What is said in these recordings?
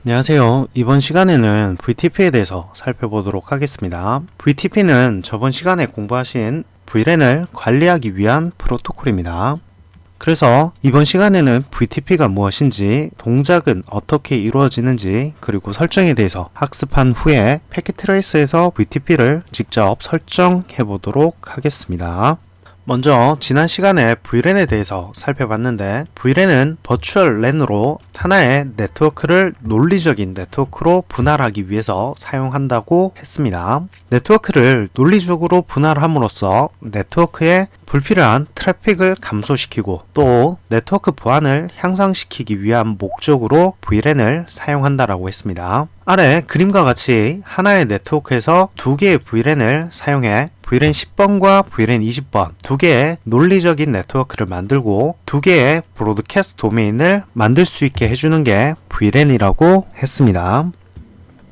안녕하세요. 이번 시간에는 VTP에 대해서 살펴보도록 하겠습니다. VTP는 저번 시간에 공부하신 VLAN을 관리하기 위한 프로토콜입니다. 그래서 이번 시간에는 VTP가 무엇인지, 동작은 어떻게 이루어지는지, 그리고 설정에 대해서 학습한 후에 패킷트레이스에서 VTP를 직접 설정해 보도록 하겠습니다. 먼저 지난 시간에 VLAN에 대해서 살펴봤는데, VLAN은 버추얼 랜으로 하나의 네트워크를 논리적인 네트워크로 분할하기 위해서 사용한다고 했습니다. 네트워크를 논리적으로 분할함으로써 네트워크에 불필요한 트래픽을 감소시키고 또 네트워크 보안을 향상시키기 위한 목적으로 VLAN을 사용한다라고 했습니다. 아래 그림과 같이 하나의 네트워크에서 두 개의 VLAN을 사용해 VLAN 10번과 VLAN 20번 두 개의 논리적인 네트워크를 만들고 두 개의 브로드캐스트 도메인을 만들 수 있게 해주는 게 VLAN이라고 했습니다.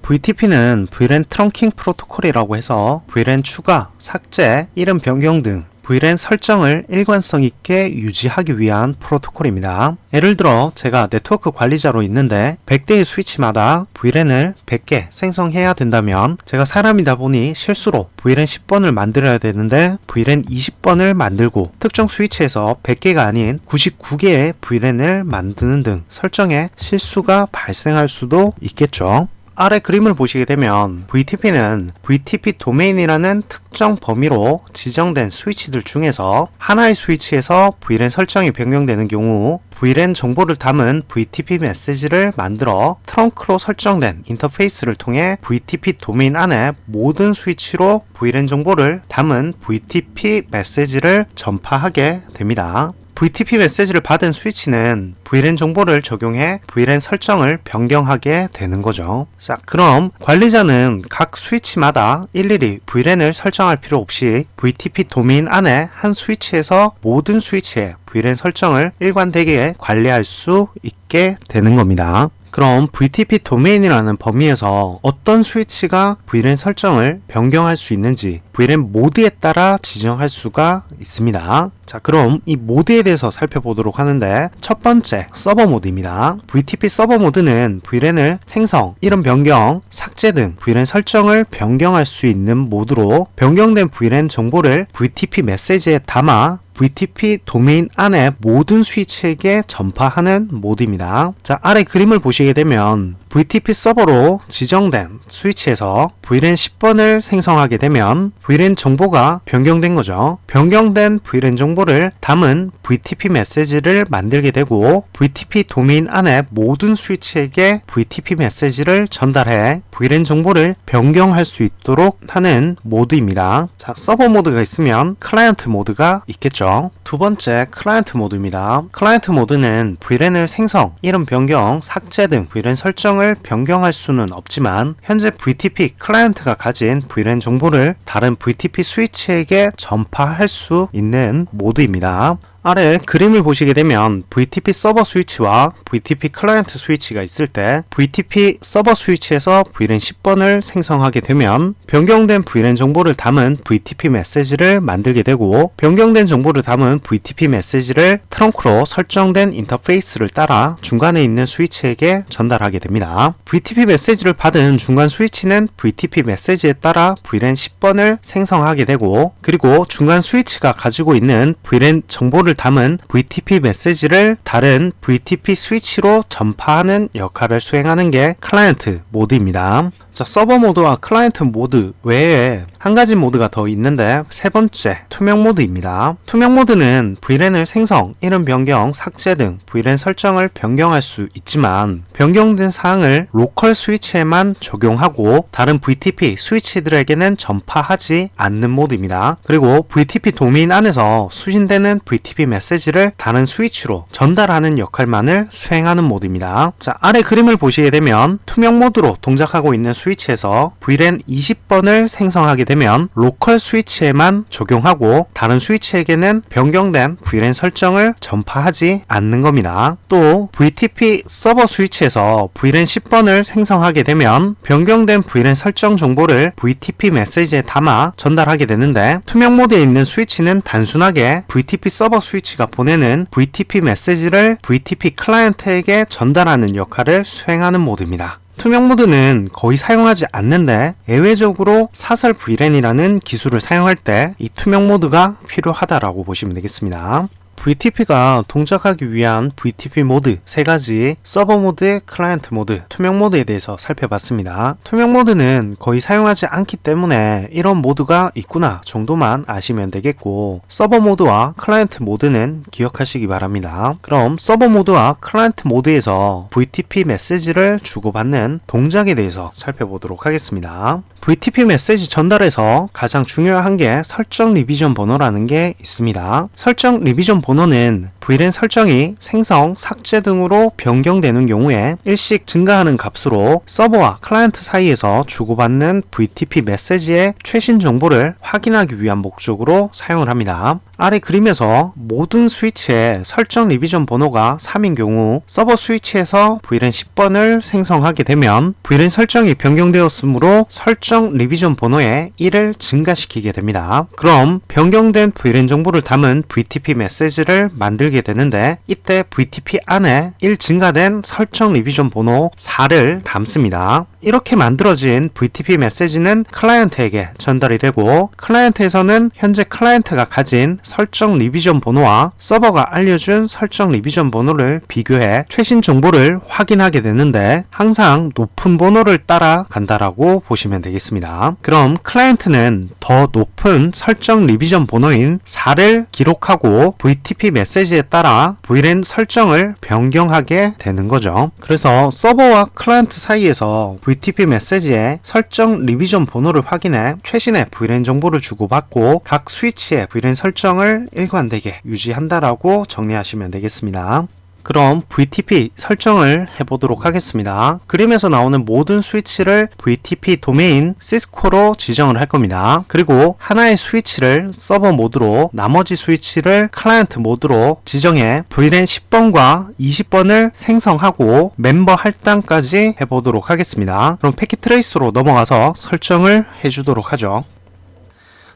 VTP는 VLAN 트렁킹 프로토콜이라고 해서 VLAN 추가, 삭제, 이름 변경 등 VLAN 설정을 일관성 있게 유지하기 위한 프로토콜입니다. 예를 들어 제가 네트워크 관리자로 있는데 100대의 스위치마다 VLAN을 100개 생성해야 된다면 제가 사람이다 보니 실수로 VLAN 10번을 만들어야 되는데 VLAN 20번을 만들고 특정 스위치에서 100개가 아닌 99개의 VLAN을 만드는 등 설정에 실수가 발생할 수도 있겠죠. 아래 그림을 보시게 되면 VTP는 VTP 도메인이라는 특정 범위로 지정된 스위치들 중에서 하나의 스위치에서 VLAN 설정이 변경되는 경우 VLAN 정보를 담은 VTP 메시지를 만들어 트렁크로 설정된 인터페이스를 통해 VTP 도메인 안에 모든 스위치로 VLAN 정보를 담은 VTP 메시지를 전파하게 됩니다. VTP 메시지를 받은 스위치는 VLAN 정보를 적용해 VLAN 설정을 변경하게 되는 거죠. 자, 그럼 관리자는 각 스위치마다 일일이 VLAN을 설정할 필요 없이 VTP 도메인 안에 한 스위치에서 모든 스위치의 VLAN 설정을 일관되게 관리할 수 있게 되는 겁니다. 그럼 VTP 도메인이라는 범위에서 어떤 스위치가 VLAN 설정을 변경할 수 있는지 VLAN 모드에 따라 지정할 수가 있습니다. 자, 그럼 이 모드에 대해서 살펴보도록 하는데 첫 번째 서버 모드입니다. VTP 서버 모드는 VLAN을 생성, 이름 변경, 삭제 등 VLAN 설정을 변경할 수 있는 모드로 변경된 VLAN 정보를 VTP 메시지에 담아 VTP 도메인 안에 모든 스위치에게 전파하는 모드입니다. 자, 아래 그림을 보시게 되면 VTP 서버로 지정된 스위치에서 VLAN 10번을 생성하게 되면 VLAN 정보가 변경된 거죠. 변경된 VLAN 정보를 담은 VTP 메시지를 만들게 되고 VTP 도메인 안에 모든 스위치에게 VTP 메시지를 전달해 VLAN 정보를 변경할 수 있도록 하는 모드입니다. 자, 서버 모드가 있으면 클라이언트 모드가 있겠죠. 두 번째 클라이언트 모드입니다. 클라이언트 모드는 VLAN을 생성, 이름 변경, 삭제 등 VLAN 설정을 변경할 수는 없지만 현재 VTP 클라이언트가 가진 VLAN 정보를 다른 VTP 스위치에게 전파할 수 있는 모드입니다. 아래 그림을 보시게 되면 VTP 서버 스위치와 VTP 클라이언트 스위치가 있을 때 VTP 서버 스위치에서 VLAN 10번을 생성하게 되면 변경된 VLAN 정보를 담은 VTP 메시지를 만들게 되고 변경된 정보를 담은 VTP 메시지를 트렁크로 설정된 인터페이스를 따라 중간에 있는 스위치에게 전달하게 됩니다. VTP 메시지를 받은 중간 스위치는 VTP 메시지에 따라 VLAN 10번을 생성하게 되고 그리고 중간 스위치가 가지고 있는 VLAN 정보를 담은 VTP 메시지를 다른 VTP 스위치로 전파하는 역할을 수행하는 게 클라이언트 모드입니다. 자, 서버 모드와 클라이언트 모드 외에 한 가지 모드가 더 있는데 세 번째 투명 모드입니다. 투명 모드는 VLAN을 생성, 이름 변경, 삭제 등 VLAN 설정을 변경할 수 있지만 변경된 사항을 로컬 스위치에만 적용하고 다른 VTP 스위치들에게는 전파하지 않는 모드입니다. 그리고 VTP 도메인 안에서 수신되는 VTP 메시지를 다른 스위치로 전달하는 역할만을 수행하는 모드입니다. 자, 아래 그림을 보시게 되면 투명 모드로 동작하고 있는 스위치 스위치에서 VLAN 20번을 생성하게 되면 로컬 스위치에만 적용하고 다른 스위치에게는 변경된 VLAN 설정을 전파하지 않는 겁니다. 또 VTP 서버 스위치에서 VLAN 10번을 생성하게 되면 변경된 VLAN 설정 정보를 VTP 메시지에 담아 전달하게 되는데, 투명 모드에 있는 스위치는 단순하게 VTP 서버 스위치가 보내는 VTP 메시지를 VTP 클라이언트에게 전달하는 역할을 수행하는 모드입니다. 투명 모드는 거의 사용하지 않는데 예외적으로 사설 VLAN이라는 기술을 사용할 때 이 투명 모드가 필요하다라고 보시면 되겠습니다. VTP가 동작하기 위한 VTP 모드 3가지, 서버 모드, 클라이언트 모드, 투명 모드에 대해서 살펴봤습니다. 투명 모드는 거의 사용하지 않기 때문에 이런 모드가 있구나 정도만 아시면 되겠고, 서버 모드와 클라이언트 모드는 기억하시기 바랍니다. 그럼 서버 모드와 클라이언트 모드에서 VTP 메시지를 주고받는 동작에 대해서 살펴보도록 하겠습니다. VTP 메시지 전달에서 가장 중요한 게 설정 리비전 번호라는 게 있습니다. 설정 리비전 번호는 VLAN 설정이 생성, 삭제 등으로 변경되는 경우에 일씩 증가하는 값으로 서버와 클라이언트 사이에서 주고받는 VTP 메시지의 최신 정보를 확인하기 위한 목적으로 사용을 합니다. 아래 그림에서 모든 스위치의 설정 리비전 번호가 3인 경우 서버 스위치에서 VLAN 10번을 생성하게 되면 VLAN 설정이 변경되었으므로 설정 리비전 번호에 1을 증가시키게 됩니다. 그럼 변경된 VLAN 정보를 담은 VTP 메시지를 만들게 되는데, 이때 VTP 안에 1 증가된 설정 리비전 번호 4를 담습니다. 이렇게 만들어진 VTP 메시지는 클라이언트에게 전달이 되고, 클라이언트에서는 현재 클라이언트가 가진 설정 리비전 번호와 서버가 알려준 설정 리비전 번호를 비교해 최신 정보를 확인하게 되는데, 항상 높은 번호를 따라간다라고 보시면 되겠습니다. 그럼 클라이언트는 더 높은 설정 리비전 번호인 4를 기록하고 VTP 메시지에 따라 VLAN 설정을 변경하게 되는 거죠. 그래서 서버와 클라이언트 사이에서 VTP 메시지의 설정 리비전 번호를 확인해 최신의 VLAN 정보를 주고받고 각 스위치의 VLAN 설정을 일관되게 유지한다라고 정리하시면 되겠습니다. 그럼 VTP 설정을 해보도록 하겠습니다. 그림에서 나오는 모든 스위치를 VTP 도메인 시스코로 지정을 할 겁니다. 그리고 하나의 스위치를 서버 모드로, 나머지 스위치를 클라이언트 모드로 지정해 VLAN 10번과 20번을 생성하고 멤버 할당까지 해보도록 하겠습니다. 그럼 패킷 트레이스로 넘어가서 설정을 해주도록 하죠.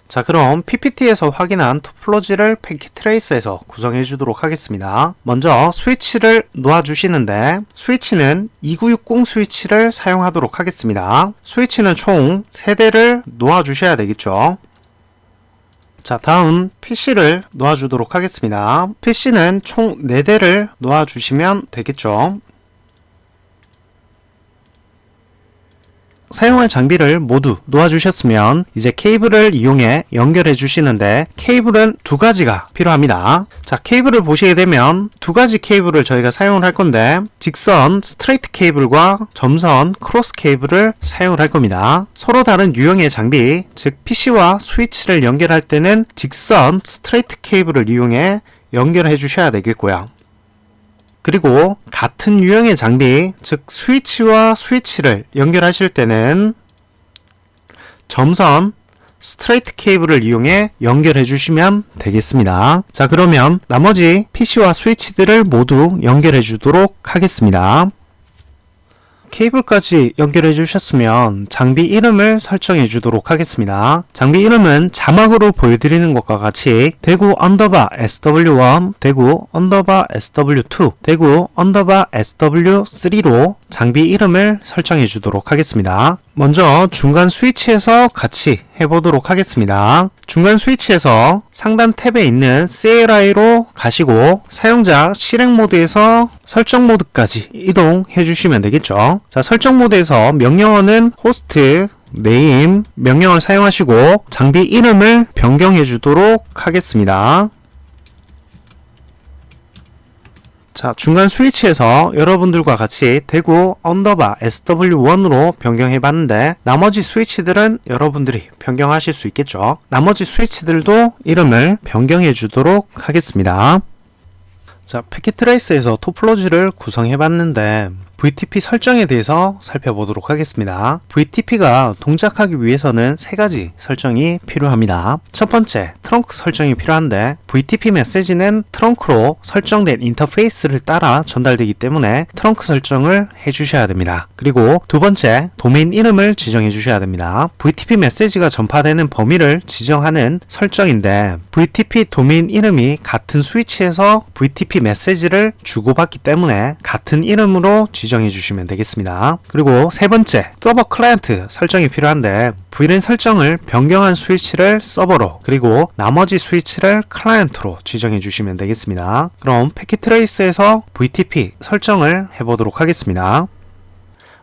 자, 그럼 PPT에서 확인한 토폴로지를 패킷 트레이스에서 구성해 주도록 하겠습니다. 먼저 스위치를 놓아주시는데, 스위치는 2960 스위치를 사용하도록 하겠습니다. 스위치는 총 3대를 놓아주셔야 되겠죠. 자, 다음 PC를 놓아주도록 하겠습니다. PC는 총 4대를 놓아주시면 되겠죠. 사용할 장비를 모두 놓아주셨으면 이제 케이블을 이용해 연결해 주시는데, 케이블은 2가지가 필요합니다. 자, 케이블을 보시게 되면 2가지 케이블을 저희가 사용을 할 건데, 직선 스트레이트 케이블과 점선 크로스 케이블을 사용을 할 겁니다. 서로 다른 유형의 장비, 즉 PC와 스위치를 연결할 때는 직선 스트레이트 케이블을 이용해 연결해 주셔야 되겠고요. 그리고 같은 유형의 장비, 즉 스위치와 스위치를 연결하실 때는 점선 스트레이트 케이블을 이용해 연결해 주시면 되겠습니다. 자, 그러면 나머지 PC와 스위치들을 모두 연결해 주도록 하겠습니다. 케이블까지 연결해 주셨으면 장비 이름을 설정해 주도록 하겠습니다. 장비 이름은 자막으로 보여드리는 것과 같이 대구 언더바 SW1, 대구 언더바 SW2, 대구 언더바 SW3로 장비 이름을 설정해 주도록 하겠습니다. 먼저 중간 스위치에서 같이 해보도록 하겠습니다. 중간 스위치에서 상단 탭에 있는 CLI로 가시고 사용자 실행 모드에서 설정 모드까지 이동해 주시면 되겠죠. 자, 설정 모드에서 명령어는 호스트, 네임 명령을 사용하시고 장비 이름을 변경해 주도록 하겠습니다. 자, 중간 스위치에서 여러분들과 같이 대구 언더바 SW1으로 변경해 봤는데, 나머지 스위치들은 여러분들이 변경하실 수 있겠죠. 나머지 스위치들도 이름을 변경해 주도록 하겠습니다. 자, 패킷 트레이스에서 토폴로지를 구성해 봤는데 VTP 설정에 대해서 살펴보도록 하겠습니다. VTP가 동작하기 위해서는 세 가지 설정이 필요합니다. 첫 번째, 트렁크 설정이 필요한데 VTP 메시지는 트렁크로 설정된 인터페이스를 따라 전달되기 때문에 트렁크 설정을 해주셔야 됩니다. 그리고 두 번째, 도메인 이름을 지정해 주셔야 됩니다. VTP 메시지가 전파되는 범위를 지정하는 설정인데 VTP 도메인 이름이 같은 스위치에서 VTP 메시지를 주고받기 때문에 같은 이름으로 지정해 주시면 되겠습니다. 그리고 세 번째, 서버 클라이언트 설정이 필요한데 VLAN 설정을 변경한 스위치를 서버로 그리고 나머지 스위치를 클라이언트로 지정해 주시면 되겠습니다. 그럼 패킷 트레이스에서 VTP 설정을 해보도록 하겠습니다.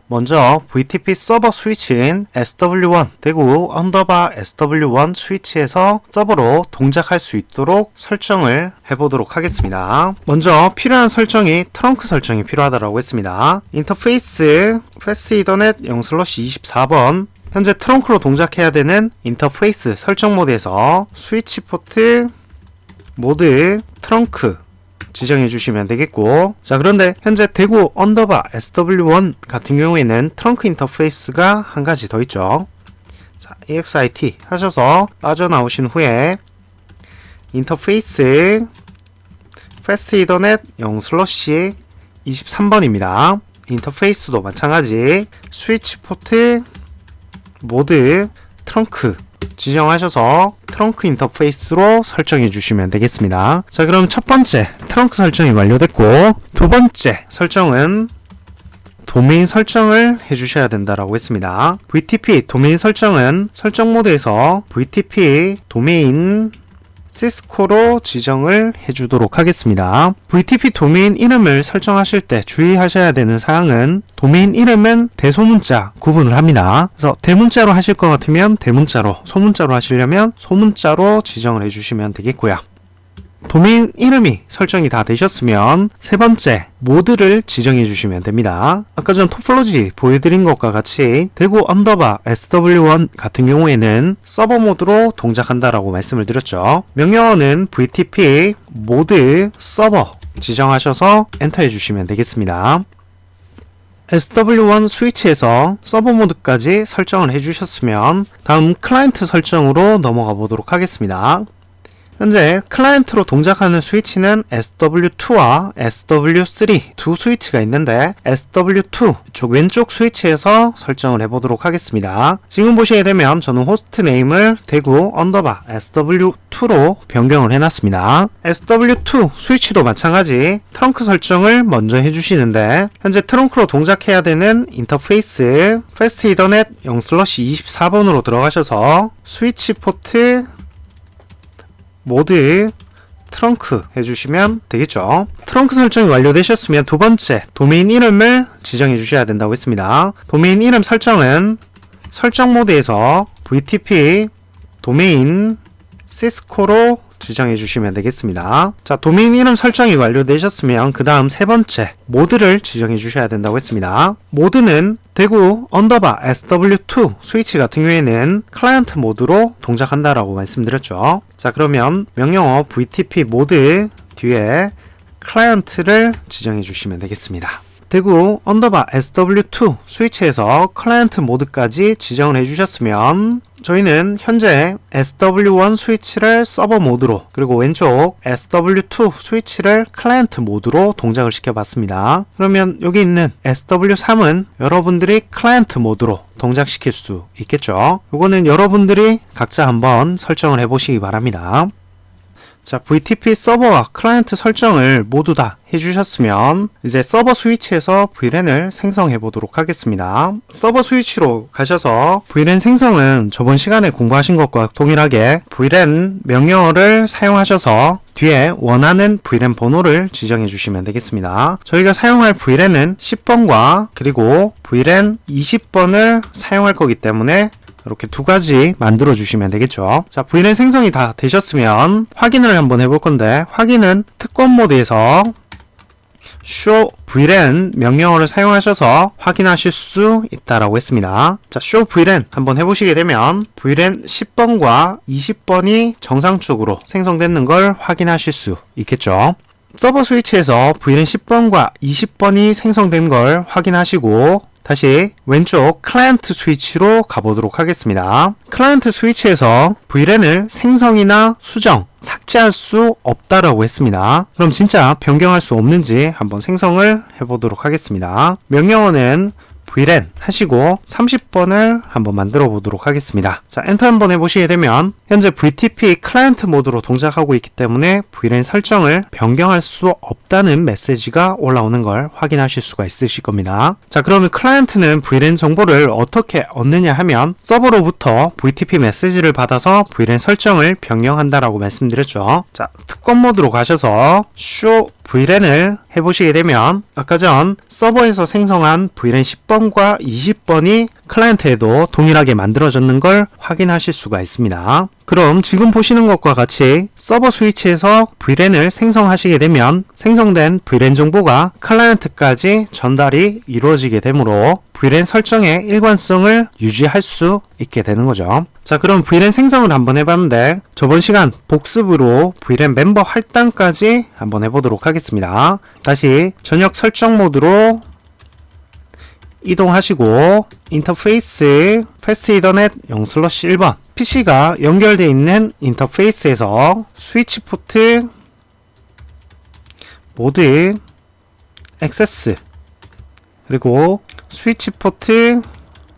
먼저 VTP 서버 스위치인 SW1 대구 언더바 SW1 스위치에서 서버로 동작할 수 있도록 설정을 해보도록 하겠습니다. 먼저 필요한 설정이 트렁크 설정이 필요하다고 했습니다. 인터페이스 패스 이더넷 0/24번 현재 트렁크로 동작해야 되는 인터페이스 설정 모드에서 스위치 포트 모드 트렁크 지정해 주시면 되겠고, 자 그런데 현재 대구 언더바 SW1 같은 경우에는 트렁크 인터페이스가 한 가지 더 있죠. 자, EXIT 하셔서 빠져나오신 후에 인터페이스 패스트 이더넷 0/23번입니다. 인터페이스도 마찬가지 스위치 포트 모드 트렁크 지정하셔서 트렁크 인터페이스로 설정해 주시면 되겠습니다. 자 그럼 첫 번째 트렁크 설정이 완료됐고, 두 번째 설정은 도메인 설정을 해주셔야 된다라고 했습니다. VTP 도메인 설정은 설정 모드에서 VTP 도메인 시스코로 지정을 해주도록 하겠습니다. VTP 도메인 이름을 설정하실 때 주의하셔야 되는 사항은 도메인 이름은 대소문자 구분을 합니다. 그래서 대문자로 하실 것 같으면 대문자로, 소문자로 하시려면 소문자로 지정을 해주시면 되겠고요. 도메인 이름이 설정이 다 되셨으면 세 번째 모드를 지정해 주시면 됩니다. 아까 전 토폴로지 보여드린 것과 같이 대구 언더바 SW1 같은 경우에는 서버 모드로 동작한다라고 말씀을 드렸죠. 명령어는 VTP 모드 서버 지정하셔서 엔터 해주시면 되겠습니다. SW1 스위치에서 서버 모드까지 설정을 해주셨으면 다음 클라이언트 설정으로 넘어가 보도록 하겠습니다. 현재 클라이언트로 동작하는 스위치는 SW2와 SW3 두 스위치가 있는데 SW2 이쪽 왼쪽 스위치에서 설정을 해보도록 하겠습니다. 지금 보시게 되면 저는 호스트 네임을 대구 언더바 SW2로 변경을 해놨습니다. SW2 스위치도 마찬가지 트렁크 설정을 먼저 해주시는데 현재 트렁크로 동작해야 되는 인터페이스 패스트 이더넷 0/24번으로 들어가셔서 스위치 포트 모드 트렁크 해주시면 되겠죠. 트렁크 설정이 완료되셨으면 두 번째 도메인 이름을 지정해 주셔야 된다고 했습니다. 도메인 이름 설정은 설정 모드에서 VTP 도메인 시스코로 지정해 주시면 되겠습니다. 자, 도메인 이름 설정이 완료되셨으면 그 다음 세 번째 모드를 지정해 주셔야 된다고 했습니다. 모드는 대구 언더바 SW2 스위치 같은 경우에는 클라이언트 모드로 동작한다라고 말씀드렸죠. 자 그러면 명령어 VTP 모드 뒤에 클라이언트를 지정해 주시면 되겠습니다. 대구 언더바 SW2 스위치에서 클라이언트 모드까지 지정을 해주셨으면 저희는 현재 SW1 스위치를 서버 모드로 그리고 왼쪽 SW2 스위치를 클라이언트 모드로 동작을 시켜봤습니다. 그러면 여기 있는 SW3은 여러분들이 클라이언트 모드로 동작시킬 수 있겠죠. 이거는 여러분들이 각자 한번 설정을 해보시기 바랍니다. 자, VTP 서버와 클라이언트 설정을 모두 다 해주셨으면 이제 서버 스위치에서 VLAN을 생성해 보도록 하겠습니다. 서버 스위치로 가셔서 VLAN 생성은 저번 시간에 공부하신 것과 동일하게 VLAN 명령어를 사용하셔서 뒤에 원하는 VLAN 번호를 지정해 주시면 되겠습니다. 저희가 사용할 VLAN은 10번과 그리고 VLAN 20번을 사용할 거기 때문에 이렇게 두 가지 만들어 주시면 되겠죠. 자, VLAN 생성이 다 되셨으면 확인을 한번 해볼 건데, 확인은 특권 모드에서 show VLAN 명령어를 사용하셔서 확인하실 수 있다라고 했습니다. 자, show VLAN 한번 해보시게 되면 VLAN 10번과 20번이 정상적으로 생성되는 걸 확인하실 수 있겠죠. 서버 스위치에서 VLAN 10번과 20번이 생성된 걸 확인하시고 다시 왼쪽 클라이언트 스위치로 가보도록 하겠습니다. 클라이언트 스위치에서 VLAN을 생성이나 수정, 삭제할 수 없다라고 했습니다. 그럼 진짜 변경할 수 없는지 한번 생성을 해보도록 하겠습니다. 명령어는 VLAN 하시고 30번을 한번 만들어 보도록 하겠습니다. 자, 엔터 한번 해보시게 되면 현재 VTP 클라이언트 모드로 동작하고 있기 때문에 VLAN 설정을 변경할 수 없다는 메시지가 올라오는 걸 확인하실 수가 있으실 겁니다. 자, 그러면 클라이언트는 VLAN 정보를 어떻게 얻느냐 하면 서버로부터 VTP 메시지를 받아서 VLAN 설정을 변경한다라고 말씀드렸죠. 자, 특권 모드로 가셔서 show VLAN을 해보시게 되면 아까 전 서버에서 생성한 VLAN 10번과 20번이 클라이언트에도 동일하게 만들어졌는 걸 확인하실 수가 있습니다. 그럼 지금 보시는 것과 같이 서버 스위치에서 VLAN을 생성하시게 되면 생성된 VLAN 정보가 클라이언트까지 전달이 이루어지게 되므로 VLAN 설정의 일관성을 유지할 수 있게 되는 거죠. 자, 그럼 VLAN 생성을 한번 해봤는데 저번 시간 복습으로 VLAN 멤버 할당까지 한번 해보도록 하겠습니다. 다시 전역 설정 모드로 이동하시고 인터페이스 패스트 이더넷 0/1번 PC가 연결되어 있는 인터페이스에서 스위치 포트 모드 액세스 그리고 스위치 포트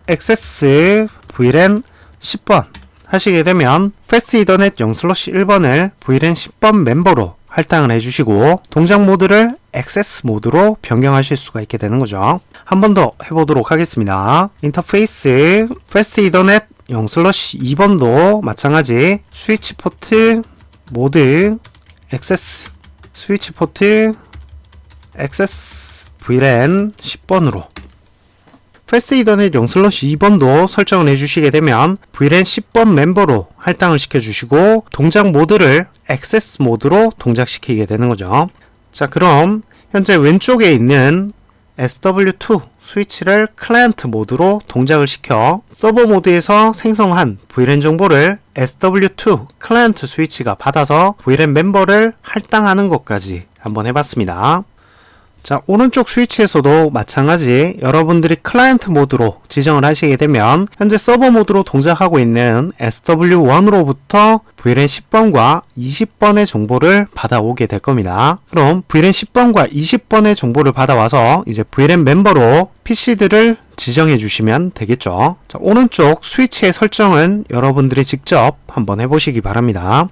액세스 VLAN 10번 하시게 되면 패스트 이더넷 0/1번을 VLAN 10번 멤버로 할당을 해주시고 동작 모드를 액세스 모드로 변경하실 수가 있게 되는 거죠. 한 번 더 해보도록 하겠습니다. 인터페이스 패스트 이더넷 0/2번도 마찬가지 스위치 포트 모드 액세스 스위치 포트 액세스 VLAN 10번으로 패스트 이더넷 0/2번도 설정을 해주시게 되면 VLAN 10번 멤버로 할당을 시켜주시고 동작 모드를 액세스 모드로 동작시키게 되는 거죠. 자, 그럼 현재 왼쪽에 있는 SW2 스위치를 클라이언트 모드로 동작을 시켜 서버 모드에서 생성한 VLAN 정보를 SW2 클라이언트 스위치가 받아서 VLAN 멤버를 할당하는 것까지 한번 해봤습니다. 자, 오른쪽 스위치에서도 마찬가지 여러분들이 클라이언트 모드로 지정을 하시게 되면 현재 서버 모드로 동작하고 있는 SW1으로부터 VLAN 10번과 20번의 정보를 받아오게 될 겁니다. 그럼 VLAN 10번과 20번의 정보를 받아와서 이제 VLAN 멤버로 PC들을 지정해 주시면 되겠죠. 자, 오른쪽 스위치의 설정은 여러분들이 직접 한번 해보시기 바랍니다.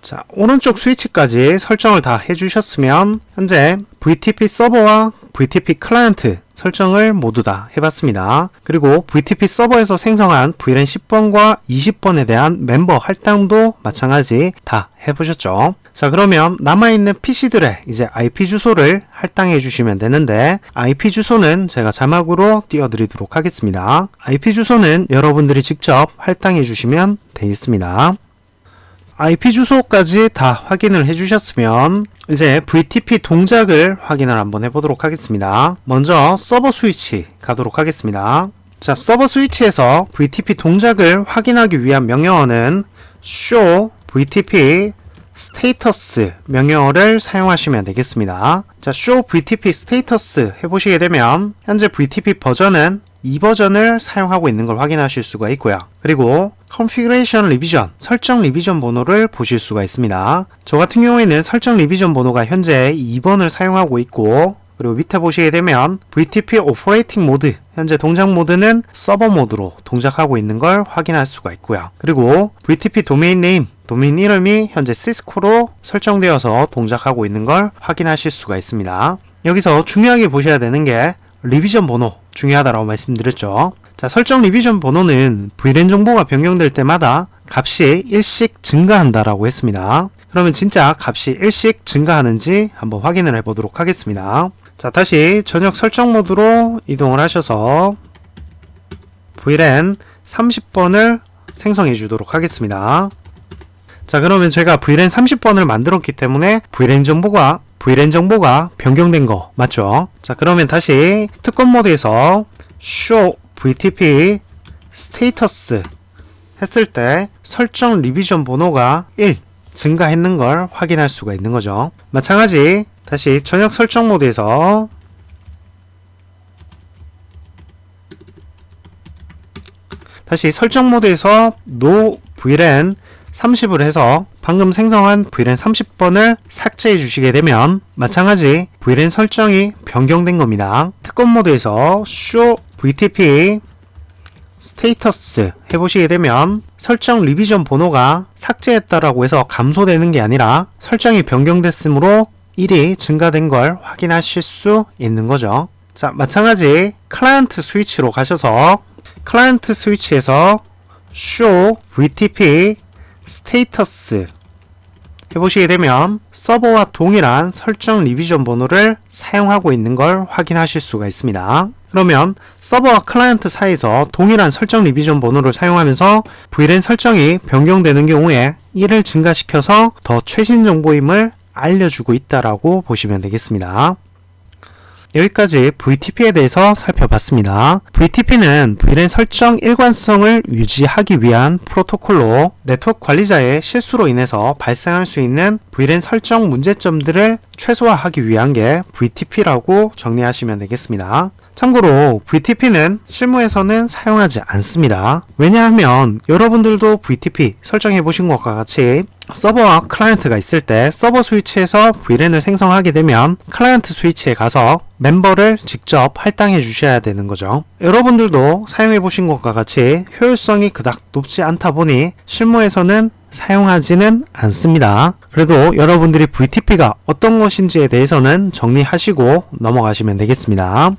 자, 오른쪽 스위치까지 설정을 다 해주셨으면 현재 VTP 서버와 VTP 클라이언트 설정을 모두 다 해봤습니다. 그리고 VTP 서버에서 생성한 VLAN 10번과 20번에 대한 멤버 할당도 마찬가지 다 해보셨죠. 자, 그러면 남아있는 PC들의 이제 IP 주소를 할당해 주시면 되는데 IP 주소는 제가 자막으로 띄워드리도록 하겠습니다. IP 주소는 여러분들이 직접 할당해 주시면 되겠습니다. IP 주소까지 다 확인을 해주셨으면 이제 VTP 동작을 확인을 한번 해보도록 하겠습니다. 먼저 서버 스위치 가도록 하겠습니다. 자, 서버 스위치에서 VTP 동작을 확인하기 위한 명령어는 show VTP status 명령어를 사용하시면 되겠습니다. 자, show VTP status 해보시게 되면 현재 VTP 버전은 2버전을 사용하고 있는 걸 확인하실 수가 있고요. 그리고 configuration revision, 설정 리비전 번호를 보실 수가 있습니다. 저 같은 경우에는 설정 리비전 번호가 현재 2번을 사용하고 있고 그리고 밑에 보시게 되면 VTP operating mode, 현재 동작 모드는 서버 모드로 동작하고 있는 걸 확인할 수가 있고요. 그리고 VTP domain name, 도메인 이름이 현재 시스코로 설정되어서 동작하고 있는 걸 확인하실 수가 있습니다. 여기서 중요하게 보셔야 되는 게 리비전 번호 중요하다고 말씀드렸죠. 자, 설정 리비전 번호는 VLAN 정보가 변경될 때마다 값이 1씩 증가한다라고 했습니다. 그러면 진짜 값이 1씩 증가하는지 한번 확인을 해보도록 하겠습니다. 자, 다시 전역 설정 모드로 이동을 하셔서 VLAN 30번을 생성해 주도록 하겠습니다. 자, 그러면 제가 VLAN 30번을 만들었기 때문에 VLAN 정보가 변경된 거 맞죠? 자, 그러면 다시 특권 모드에서 show VTP status 했을 때 설정 리비전 번호가 1 증가했는 걸 확인할 수가 있는 거죠. 마찬가지 다시 전역 설정 모드에서 다시 설정 모드에서 no VLAN 30을 해서 방금 생성한 VLAN 30번을 삭제해 주시게 되면 마찬가지 VLAN 설정이 변경된 겁니다. 특권 모드에서 show VTP 스테이터스 해보시게 되면 설정 리비전 번호가 삭제했다라고 해서 감소되는 게 아니라 설정이 변경됐으므로 1이 증가된 걸 확인하실 수 있는 거죠. 자, 마찬가지 클라이언트 스위치로 가셔서 클라이언트 스위치에서 show VTP 스테이터스 해보시게 되면 서버와 동일한 설정 리비전 번호를 사용하고 있는 걸 확인하실 수가 있습니다. 그러면 서버와 클라이언트 사이에서 동일한 설정 리비전 번호를 사용하면서 VLAN 설정이 변경되는 경우에 이를 증가시켜서 더 최신 정보임을 알려주고 있다라고 보시면 되겠습니다. 여기까지 VTP에 대해서 살펴봤습니다. VTP는 VLAN 설정 일관성을 유지하기 위한 프로토콜로 네트워크 관리자의 실수로 인해서 발생할 수 있는 VLAN 설정 문제점들을 최소화하기 위한 게 VTP라고 정리하시면 되겠습니다. 참고로 VTP는 실무에서는 사용하지 않습니다. 왜냐하면 여러분들도 VTP 설정해 보신 것과 같이 서버와 클라이언트가 있을 때 서버 스위치에서 VLAN을 생성하게 되면 클라이언트 스위치에 가서 멤버를 직접 할당해 주셔야 되는 거죠. 여러분들도 사용해 보신 것과 같이 효율성이 그닥 높지 않다 보니 실무에서는 사용하지는 않습니다. 그래도 여러분들이 VTP가 어떤 것인지에 대해서는 정리하시고 넘어가시면 되겠습니다.